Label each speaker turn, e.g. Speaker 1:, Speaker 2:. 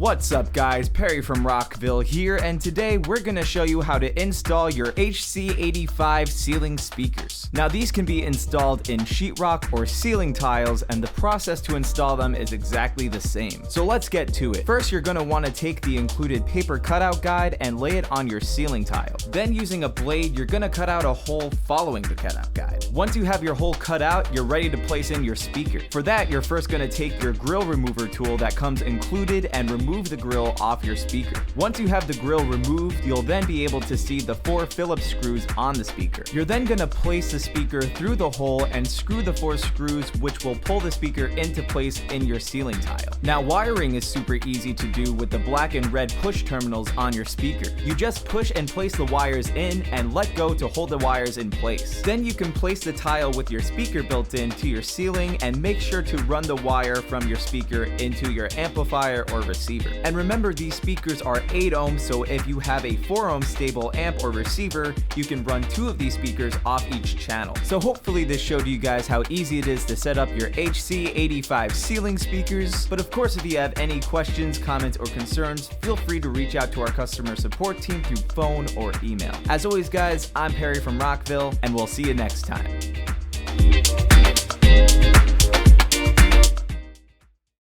Speaker 1: What's up guys, Perry from Rockville here, and today we're gonna show you how to install your HC85 ceiling speakers. Now these can be installed in sheetrock or ceiling tiles, and the process to install them is exactly the same. So let's get to it. First, you're gonna wanna take the included paper cutout guide and lay it on your ceiling tile. Then using a blade, you're gonna cut out a hole following the cutout guide. Once you have your hole cut out, you're ready to place in your speaker. For that, you're first gonna take your grill remover tool that comes included and remove the grill off your speaker. Once you have the grill removed, you'll then be able to see the 4 Phillips screws on the speaker. You're then gonna place the speaker through the hole and screw the 4 screws, which will pull the speaker into place in your ceiling tile. Now wiring is super easy to do with the black and red push terminals on your speaker. You just push and place the wires in and let go to hold the wires in place. Then you can place the tile with your speaker built in to your ceiling and make sure to run the wire from your speaker into your amplifier or receiver. And remember, these speakers are 8 ohms, so if you have a 4 ohm stable amp or receiver, you can run 2 of these speakers off each channel. So hopefully this showed you guys how easy it is to set up your HC85 ceiling speakers. But of course, if you have any questions, comments, or concerns, feel free to reach out to our customer support team through phone or email. As always guys, I'm Perry from Rockville, and we'll see you next time.